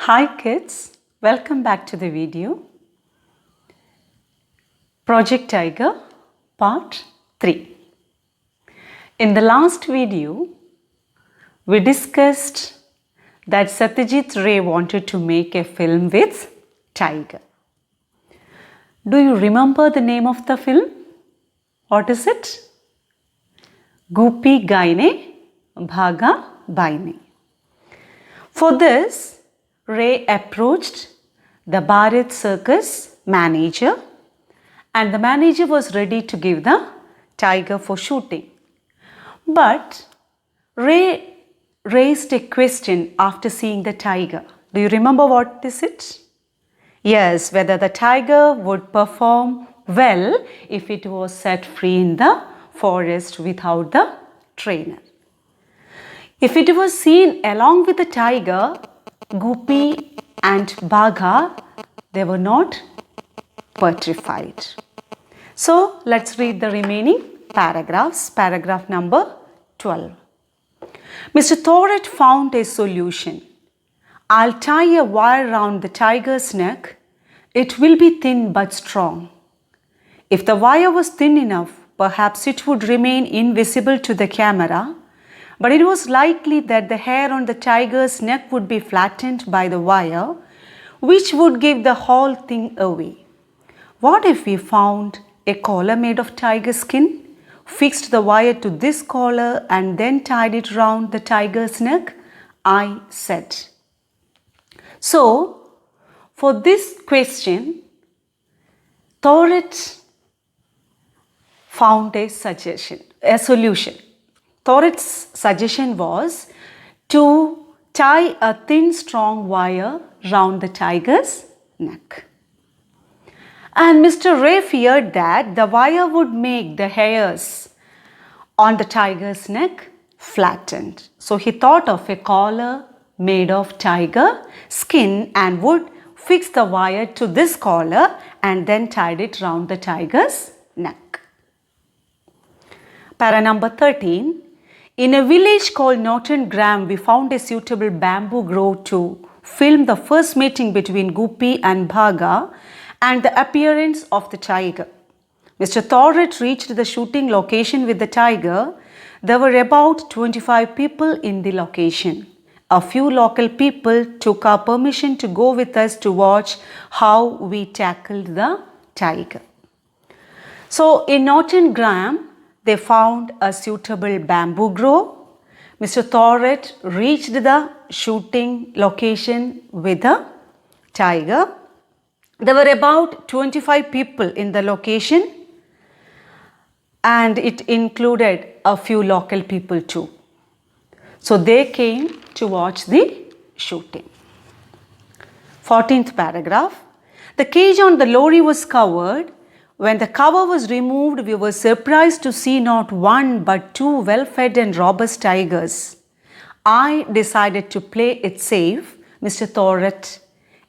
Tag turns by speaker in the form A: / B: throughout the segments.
A: Hi kids, welcome back to the video. Project Tiger Part 3. In the last video, we discussed that Satyajith Ray wanted to make a film with tiger. Do you remember the name of the film? What is it? Goopy Gaine Bhaga Baine. For this, Ray approached the Bharat Circus manager and the manager was ready to give the tiger for shooting. But Ray raised a question after seeing the tiger. Do you remember what is it? Yes, whether the tiger would perform well if it was set free in the forest without the trainer. If it was seen along with the tiger, Goopy and Bhaga, they were not petrified. So let's read the remaining paragraphs. Paragraph number 12. Mr. Thoret found a solution. I'll tie a wire round the tiger's neck. It will be thin but strong. If the wire was thin enough, perhaps it would remain invisible to the camera. But it was likely that the hair on the tiger's neck would be flattened by the wire, which would give the whole thing away. What if we found a collar made of tiger skin, fixed the wire to this collar and then tied it round the tiger's neck? I said. So, for this question, Thoret found a solution. Thoret's suggestion was to tie a thin, strong wire round the tiger's neck. And Mr. Ray feared that the wire would make the hairs on the tiger's neck flattened. So he thought of a collar made of tiger skin and would fix the wire to this collar and then tied it round the tiger's neck. Para number 13. In a village called Norton Graham, we found a suitable bamboo grove to film the first meeting between Goopy and Bhaga and the appearance of the tiger. Mr. Thoret reached the shooting location with the tiger. There were about 25 people in the location. A few local people took our permission to go with us to watch how we tackled the tiger. So in Norton Graham, they found a suitable bamboo grove. Mr. Thoret reached the shooting location with the tiger. There were about 25 people in the location and it included a few local people too. So they came to watch the shooting. 14th paragraph. The cage on the lorry was covered. When the cover was removed, we were surprised to see not one but two well-fed and robust tigers. I decided to play it safe, Mr. Thoret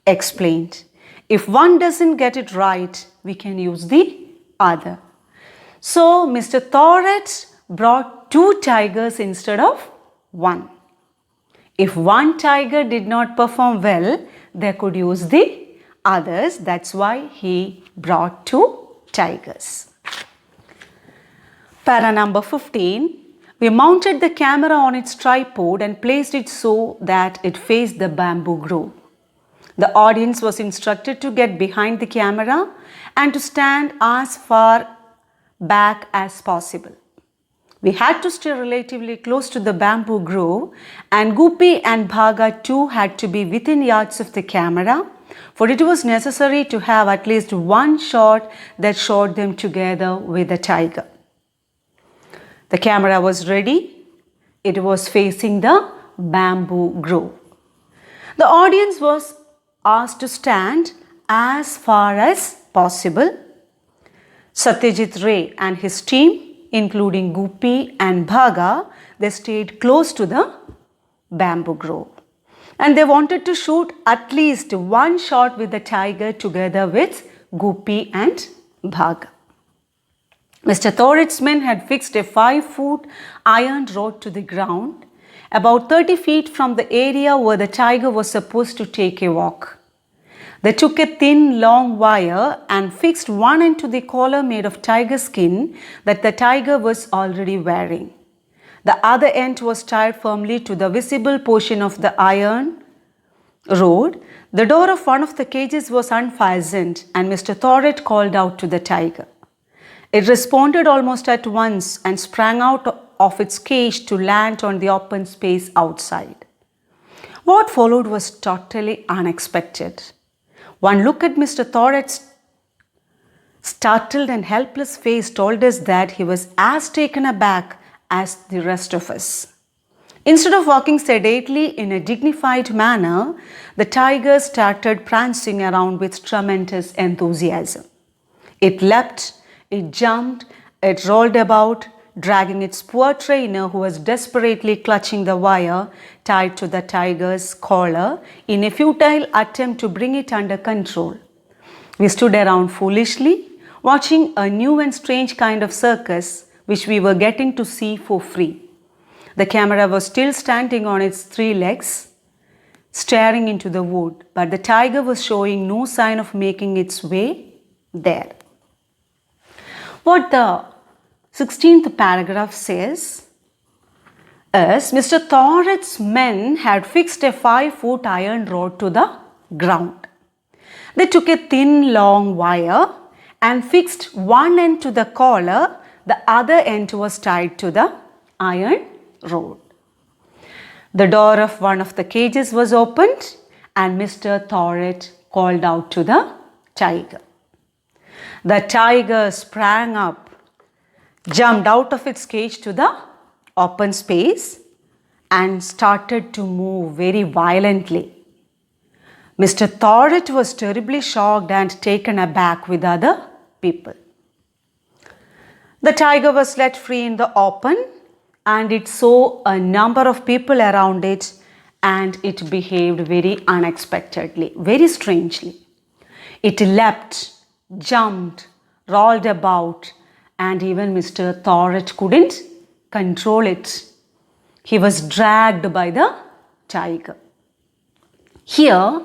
A: explained. If one doesn't get it right, we can use the other. So Mr. Thoret brought two tigers instead of one. If one tiger did not perform well, they could use the others. That's why he brought two tigers. Para number 15. We mounted the camera on its tripod and placed it so that it faced the bamboo grove. The audience was instructed to get behind the camera and to stand as far back as possible. We had to stay relatively close to the bamboo grove and Goopy and Bhaga too had to be within yards of the camera, for it was necessary to have at least one shot that showed them together with the tiger. The camera was ready. It was facing the bamboo grove. The audience was asked to stand as far as possible. Satyajith Ray and his team, including Goopy and Bhaga, they stayed close to the bamboo grove. And they wanted to shoot at least one shot with the tiger together with Goopy and Bhaga. Mr. Thoret's men had fixed a 5-foot iron rod to the ground about 30 feet from the area where the tiger was supposed to take a walk. They took a thin, long wire and fixed one end to the collar made of tiger skin that the tiger was already wearing. The other end was tied firmly to the visible portion of the iron rod. The door of one of the cages was unfastened and Mr. Thorett called out to the tiger. It responded almost at once and sprang out of its cage to land on the open space outside. What followed was totally unexpected. One look at Mr. Thorett's startled and helpless face told us that he was as taken aback as the rest of us. Instead of walking sedately in a dignified manner, the tiger started prancing around with tremendous enthusiasm. It leapt, it jumped, it rolled about, dragging its poor trainer who was desperately clutching the wire tied to the tiger's collar in a futile attempt to bring it under control. We stood around foolishly, watching a new and strange kind of circus which we were getting to see for free. The camera was still standing on its 3 legs, staring into the wood, but the tiger was showing no sign of making its way there. What the 16th paragraph says is Mr. Thorett's men had fixed a 5-foot iron rod to the ground. They took a thin, long wire and fixed one end to the collar. The other end was tied to the iron rod. The door of one of the cages was opened and Mr. Thorett called out to the tiger. The tiger sprang up, jumped out of its cage to the open space and started to move very violently. Mr. Thorett was terribly shocked and taken aback with other people. The tiger was let free in the open and it saw a number of people around it and it behaved very unexpectedly, very strangely. It leapt, jumped, rolled about, and even Mr. Thorett couldn't control it. He was dragged by the tiger. Here,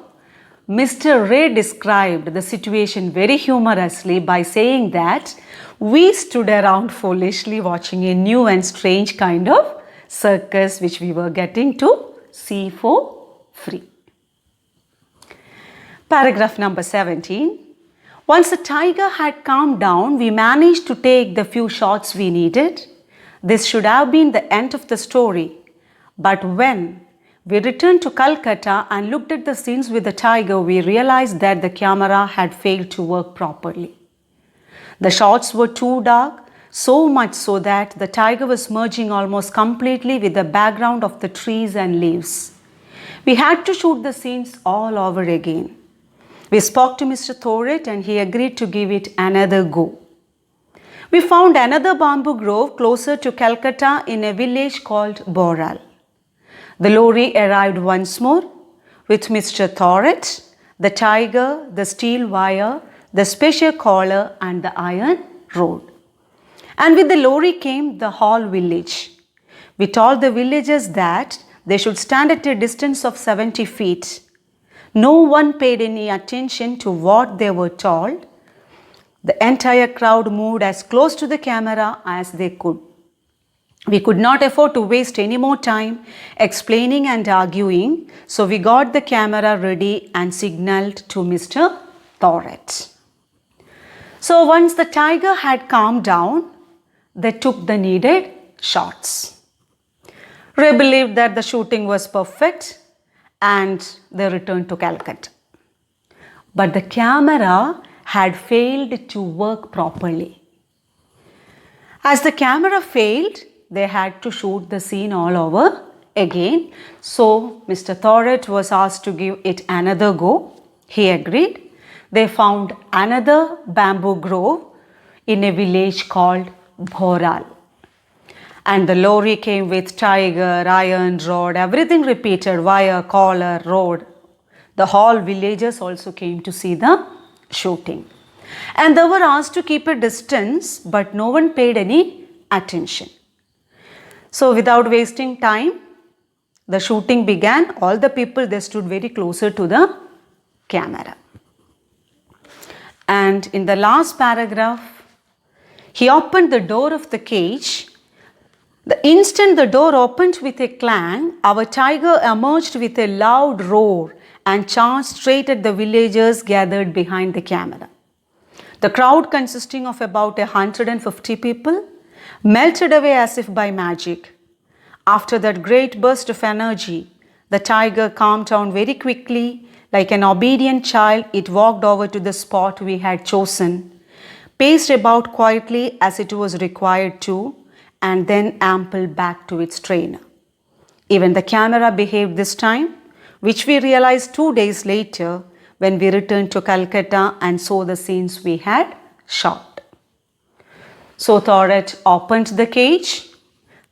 A: Mr. Ray described the situation very humorously by saying that we stood around foolishly watching a new and strange kind of circus which we were getting to see for free. Paragraph number 17. Once the tiger had calmed down, we managed to take the few shots we needed. This should have been the end of the story. But when we returned to Calcutta and looked at the scenes with the tiger, we realized that the camera had failed to work properly. The shots were too dark, so much so that the tiger was merging almost completely with the background of the trees and leaves. We had to shoot the scenes all over again. We spoke to Mr. Thorett and he agreed to give it another go. We found another bamboo grove closer to Calcutta in a village called Boral. The lorry arrived once more with Mr. Thorett, the tiger, the steel wire, the special collar and the iron rod. And with the lorry came the whole village. We told the villagers that they should stand at a distance of 70 feet. No one paid any attention to what they were told. The entire crowd moved as close to the camera as they could. We could not afford to waste any more time explaining and arguing, so we got the camera ready and signaled to Mr. Thorett. So once the tiger had calmed down, they took the needed shots. Ray believed that the shooting was perfect and they returned to Calcutta. But the camera had failed to work properly. As the camera failed, they had to shoot the scene all over again. So Mr. Thorett was asked to give it another go. He agreed. They found another bamboo grove in a village called Boral. And the lorry came with tiger, iron rod, everything repeated, wire, collar, rod. The whole villagers also came to see the shooting. And they were asked to keep a distance, but no one paid any attention. So without wasting time, the shooting began. All the people, they stood very closer to the camera. And in the last paragraph, he opened the door of the cage. The instant the door opened with a clang, our tiger emerged with a loud roar and charged straight at the villagers gathered behind the camera. The crowd, consisting of about 150 people, melted away as if by magic. After that great burst of energy, the tiger calmed down very quickly. Like an obedient child, it walked over to the spot we had chosen, paced about quietly as it was required to, and then ambled back to its trainer. Even the camera behaved this time, which we realized 2 days later when we returned to Calcutta and saw the scenes we had shot. So Thoret opened the cage.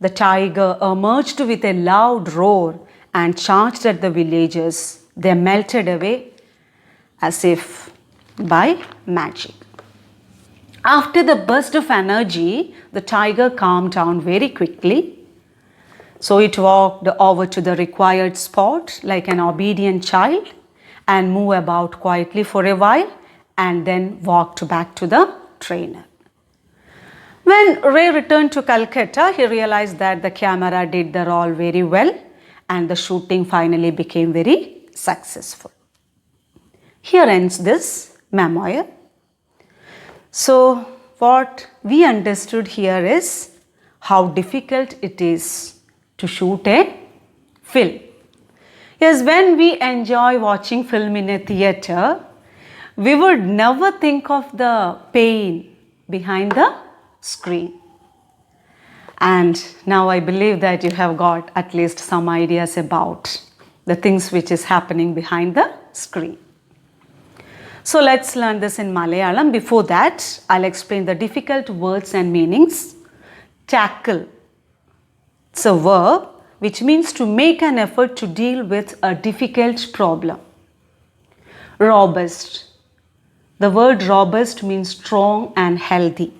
A: The tiger emerged with a loud roar and charged at the villagers. They melted away as if by magic. After the burst of energy, the tiger calmed down very quickly. So it walked over to the required spot like an obedient child and moved about quietly for a while and then walked back to the trainer. When Ray returned to Calcutta, he realized that the camera did the role very well and the shooting finally became very successful. Here ends this memoir. So what we understood here is how difficult it is to shoot a film. Yes, when we enjoy watching film in a theater, we would never think of the pain behind the screen. And now I believe that you have got at least some ideas about the things which is happening behind the screen. So let's learn this in Malayalam. Before that, I'll explain the difficult words and meanings. Tackle. It's a verb which means to make an effort to deal with a difficult problem. Robust. The word robust means strong and healthy.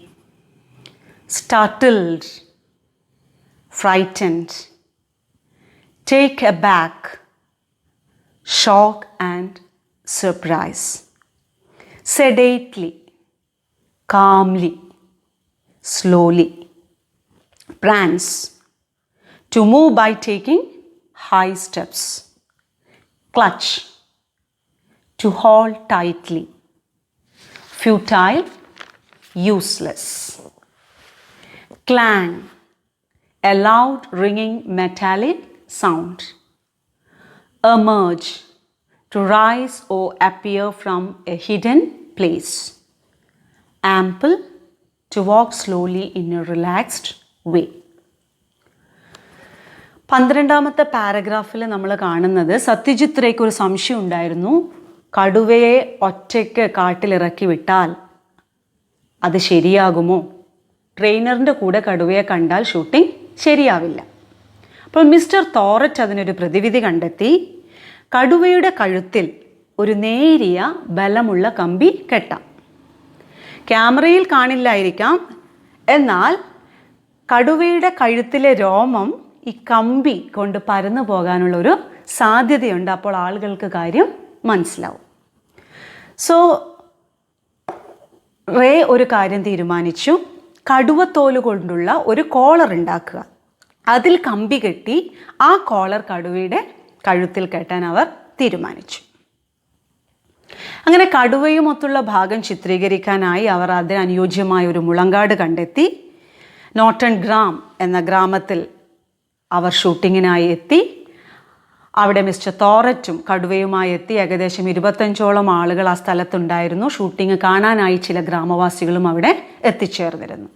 A: Startled. Frightened. Take aback. Shock and surprise. Sedately. Calmly. Slowly. Prance. To move by taking high steps. Clutch. To hold tightly. Futile. Useless. Clang. A loud ringing metallic sound. Emerge. To rise or appear from a hidden place. Ample. To walk slowly in a relaxed way. 12ാമത്തെ പാരഗ്രാഫിൽ നമ്മൾ കാണുന്നത് Satyajit rake ഒരു സംശയം ഉണ്ടായിരുന്നു. കടുവയെ ഒറ്റയ്ക്ക് കാട്ടിലിറക്കി വിട്ടാൽ അത് ശരിയാകുമോ? ട്രെയിനറിൻ്റെ കൂടെ കടുവയെ കണ്ടാൽ ഷൂട്ടിംഗ് ശരിയാവില്ല. അപ്പോൾ മിസ്റ്റർ തോററ്റ് അതിനൊരു പ്രതിവിധി കണ്ടെത്തി. കടുവയുടെ കഴുത്തിൽ ഒരു നേരിയ ബലമുള്ള കമ്പി കെട്ടാം. ക്യാമറയിൽ കാണില്ലായിരിക്കാം, എന്നാൽ കടുവയുടെ കഴുത്തിലെ രോമം ഈ കമ്പി കൊണ്ട് പരന്നു പോകാനുള്ളൊരു സാധ്യതയുണ്ട്. അപ്പോൾ ആളുകൾക്ക് കാര്യം മനസ്സിലാവും. സോ റേ ഒരു കാര്യം തീരുമാനിച്ചു. കടുവത്തോല് കൊണ്ടുള്ള ഒരു കോളർ ഉണ്ടാക്കുക. അതിൽ കമ്പി കെട്ടി ആ കോളർ കടുവയുടെ കഴുത്തിൽ കെട്ടാൻ അവർ തീരുമാനിച്ചു. അങ്ങനെ കടുവയുമൊത്തുള്ള ഭാഗം ചിത്രീകരിക്കാനായി അവർ അതിന് അനുയോജ്യമായ ഒരു മുളങ്കാട് കണ്ടെത്തി. നോട്ടൺ ഗ്രാം എന്ന ഗ്രാമത്തിൽ അവർ ഷൂട്ടിങ്ങിനായി എത്തി. അവിടെ മിസ്റ്റർ തോററ്റും കടുവയുമായി എത്തി. ഏകദേശം 25ഓളം ആളുകൾ ആ സ്ഥലത്തുണ്ടായിരുന്നു. ഷൂട്ടിംഗ് കാണാനായി ചില ഗ്രാമവാസികളും അവിടെ എത്തിച്ചേർന്നിരുന്നു.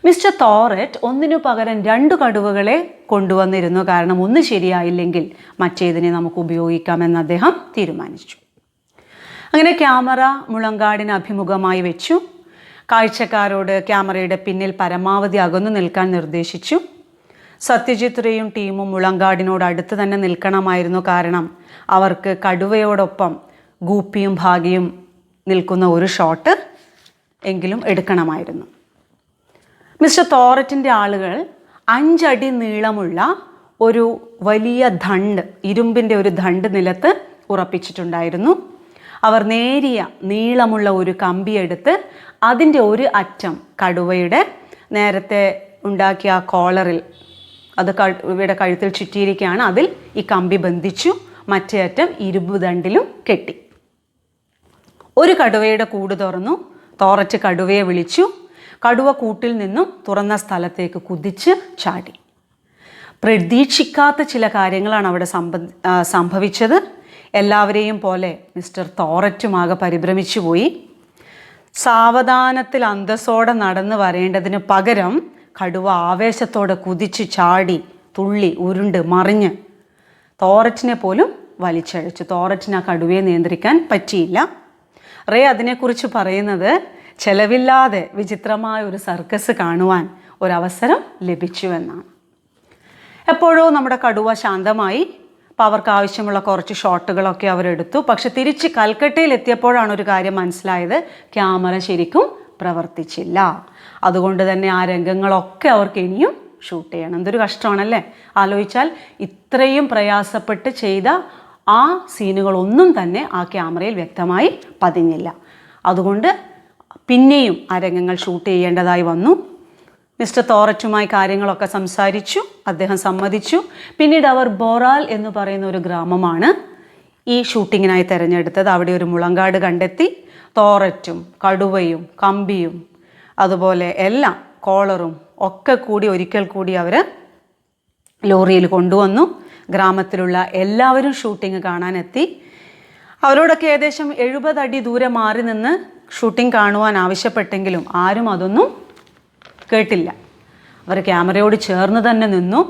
A: മിസ്റ്റർ തോററ്റ് ഒന്നിനു പകരം 2 കടുവകളെ കൊണ്ടുവന്നിരുന്നു. കാരണം ഒന്ന് ശരിയായില്ലെങ്കിൽ മറ്റേതിനെ നമുക്ക് ഉപയോഗിക്കാമെന്ന് അദ്ദേഹം തീരുമാനിച്ചു. അങ്ങനെ ക്യാമറ മുളങ്കാടിന് അഭിമുഖമായി വെച്ചു. കാഴ്ചക്കാരോട് ക്യാമറയുടെ പിന്നിൽ പരമാവധി അകന്നു നിൽക്കാൻ നിർദ്ദേശിച്ചു. സത്യജിത്ത് റേയും ടീമും മുളങ്കാടിനോട് അടുത്ത് തന്നെ നിൽക്കണമായിരുന്നു. കാരണം അവർക്ക് കടുവയോടൊപ്പം ഗൂപ്പിയും ഭാഗിയും നിൽക്കുന്ന ഒരു ഷോട്ട് എങ്കിലും എടുക്കണമായിരുന്നു. മിസ്റ്റർ തോററ്റിൻ്റെ ആളുകൾ 5 അടി നീളമുള്ള ഒരു വലിയ ദണ്ഡ്, ഇരുമ്പിൻ്റെ ഒരു ദണ്ഡ് നിലത്ത് ഉറപ്പിച്ചിട്ടുണ്ടായിരുന്നു. അവർ നേരിയ നീളമുള്ള ഒരു കമ്പിയെടുത്ത് അതിൻ്റെ ഒരു അറ്റം കടുവയുടെ നേരത്തെ ഉണ്ടാക്കിയ ആ കോളറിൽ, അത് കടുവയുടെ കഴുത്തിൽ ചുറ്റിയിരിക്കുകയാണ്, അതിൽ ഈ കമ്പി ബന്ധിച്ചു. മറ്റേ അറ്റം ഇരുമ്പ് ദണ്ടിലും കെട്ടി. ഒരു കടുവയുടെ കൂട് തുറന്നു. തോററ്റ് കടുവയെ വിളിച്ചു. കടുവ കൂട്ടിൽ നിന്നും തുറന്ന സ്ഥലത്തേക്ക് കുതിച്ച് ചാടി. പ്രതീക്ഷിക്കാത്ത ചില കാര്യങ്ങളാണ് അവിടെ സംഭവിച്ചത്. എല്ലാവരെയും പോലെ മിസ്റ്റർ തോററ്റുമാകെ പരിഭ്രമിച്ചു പോയി. സാവധാനത്തിൽ അന്തസ്സോടെ നടന്നു വരേണ്ടതിന് പകരം കടുവ ആവേശത്തോടെ കുതിച്ച് ചാടി, തുള്ളി, ഉരുണ്ട്, മറിഞ്ഞ് തോററ്റിനെ പോലും വലിച്ചഴച്ചു. തോററ്റിന് ആ കടുവയെ നിയന്ത്രിക്കാൻ പറ്റിയില്ല. റേ അതിനെക്കുറിച്ച് പറയുന്നത് ചെലവില്ലാതെ വിചിത്രമായ ഒരു സർക്കസ് കാണുവാൻ ഒരവസരം ലഭിച്ചു എന്നാണ്. എപ്പോഴോ നമ്മുടെ കടുവ ശാന്തമായി. അപ്പോൾ അവർക്ക് ആവശ്യമുള്ള കുറച്ച് ഷോട്ടുകളൊക്കെ അവരെടുത്തു. പക്ഷെ തിരിച്ച് കൽക്കട്ടയിൽ എത്തിയപ്പോഴാണ് ഒരു കാര്യം മനസ്സിലായത്, ക്യാമറ ശരിക്കും പ്രവർത്തിച്ചില്ല. അതുകൊണ്ട് തന്നെ ആ രംഗങ്ങളൊക്കെ അവർക്ക് ഇനിയും ഷൂട്ട് ചെയ്യണം. എന്തൊരു കഷ്ടമാണല്ലേ ആലോചിച്ചാൽ. ഇത്രയും പ്രയാസപ്പെട്ട് ചെയ്ത ആ സീനുകളൊന്നും തന്നെ ആ ക്യാമറയിൽ വ്യക്തമായി പതിഞ്ഞില്ല. അതുകൊണ്ട് പിന്നെയും ആ രംഗങ്ങൾ ഷൂട്ട് ചെയ്യേണ്ടതായി വന്നു. മിസ്റ്റർ തോററ്റുമായി കാര്യങ്ങളൊക്കെ സംസാരിച്ചു. അദ്ദേഹം സമ്മതിച്ചു. പിന്നീട് അവർ ബോറാൽ എന്ന് പറയുന്ന ഒരു ഗ്രാമമാണ് ഈ ഷൂട്ടിങ്ങിനായി തിരഞ്ഞെടുത്തത്. അവിടെ ഒരു മുളങ്കാട് കണ്ടെത്തി. തോററ്റും കടുവയും കമ്പിയും അതുപോലെ എല്ലാം കോളറും ഒക്കെ കൂടി ഒരിക്കൽ കൂടി അവർ ലോറിയിൽ കൊണ്ടുവന്നു. ഗ്രാമത്തിലുള്ള എല്ലാവരും ഷൂട്ടിംഗ് കാണാനെത്തി. അവരോടൊക്കെ ഏകദേശം 70 അടി ദൂരെ മാറി നിന്ന് ഷൂട്ടിംഗ് കാണുവാൻ ആവശ്യപ്പെട്ടെങ്കിലും ആരും അതൊന്നും കേട്ടില്ല. അവർ ക്യാമറയോട് ചേർന്ന് തന്നെ നിന്നു.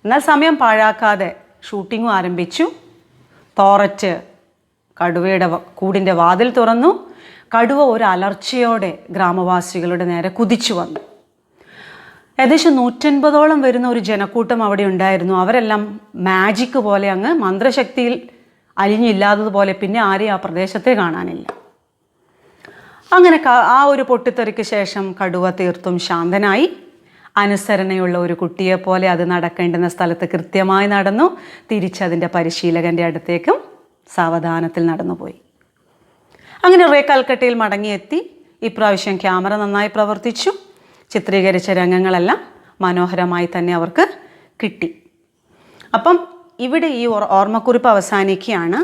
A: എന്നാൽ സമയം പാഴാക്കാതെ ഷൂട്ടിങ്ങും ആരംഭിച്ചു. തോററ്റ് കടുവയുടെ കൂടിൻ്റെ വാതിൽ തുറന്നു. കടുവ ഒരു അലർച്ചയോടെ ഗ്രാമവാസികളുടെ നേരെ കുതിച്ചു വന്നു. ഏകദേശം 150ഓളം വരുന്ന ഒരു ജനക്കൂട്ടം അവിടെ ഉണ്ടായിരുന്നു. അവരെല്ലാം മാജിക് പോലെ അങ്ങ് മന്ത്രശക്തിയിൽ അലിഞ്ഞില്ലാത്തതുപോലെ പിന്നെ ആരെയും ആ പ്രദേശത്തെ കാണാനില്ല. അങ്ങനെ ആ ഒരു പൊട്ടിത്തെറിക്ക് ശേഷം കടുവ തീർത്തും ശാന്തനായി. അനുസരണയുള്ള ഒരു കുട്ടിയെപ്പോലെ അത് നടക്കേണ്ടുന്ന സ്ഥലത്ത് കൃത്യമായി നടന്നു. തിരിച്ചതിൻ്റെ പരിശീലകൻ്റെ അടുത്തേക്കും സാവധാനത്തിൽ നടന്നുപോയി. അങ്ങനെ റേ കൽക്കട്ടയിൽ മടങ്ങിയെത്തി. ഇപ്രാവശ്യം ക്യാമറ നന്നായി പ്രവർത്തിച്ചു. ചിത്രീകരിച്ച രംഗങ്ങളെല്ലാം മനോഹരമായി തന്നെ അവർക്ക് കിട്ടി. അപ്പം ഇവിടെ ഈ ഓർമ്മക്കുറിപ്പ് അവസാനിക്കുകയാണ്.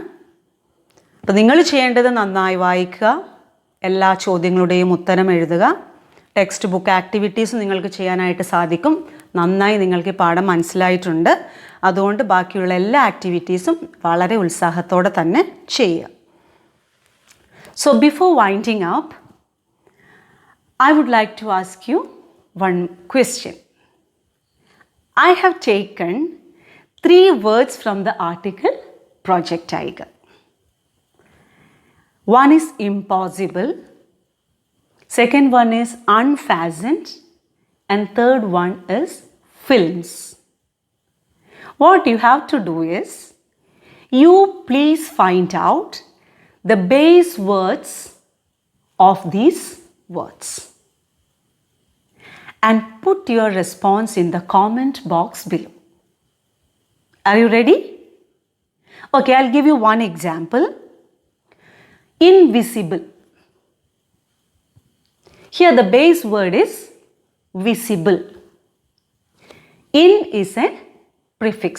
A: അപ്പം നിങ്ങൾ ചെയ്യേണ്ടത് നന്നായി വായിക്കുക, എല്ലാ ചോദ്യങ്ങളുടെയും ഉത്തരം എഴുതുക. ടെക്സ്റ്റ് ബുക്ക് ആക്ടിവിറ്റീസ് നിങ്ങൾക്ക് ചെയ്യാനായിട്ട് സാധിക്കും. നന്നായി നിങ്ങൾക്ക് ഈ പാഠം മനസ്സിലായിട്ടുണ്ട്. അതുകൊണ്ട് ബാക്കിയുള്ള എല്ലാ ആക്ടിവിറ്റീസും വളരെ ഉത്സാഹത്തോടെ തന്നെ ചെയ്യുക. So before winding up, I would like to ask you one question. I have taken 3 words from the article Project Tiger. One is impossible, second one is unfastened, and third one is films. What you have to do is, you please find out the base words of these words and put your response in the comment box below. Are you ready? Okay, I'll give you one example. Invisible. Here the base word is visible. In is a prefix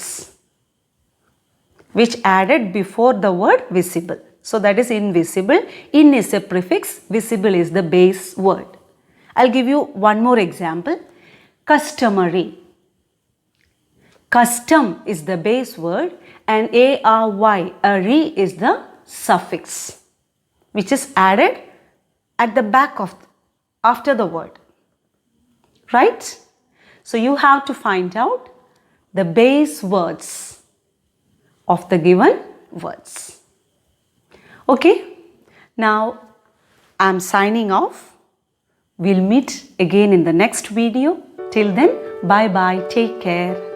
A: which added before the word visible. So that is invisible. In is a prefix, visible is the base word. I'll give you one more example. Customary. Custom is the base word and ary is the suffix which is added at the back of after the word. Right? So you have to find out the base words of the given words. Okay? Now I'm signing off. We'll meet again in the next video. Till then, bye bye. Take care.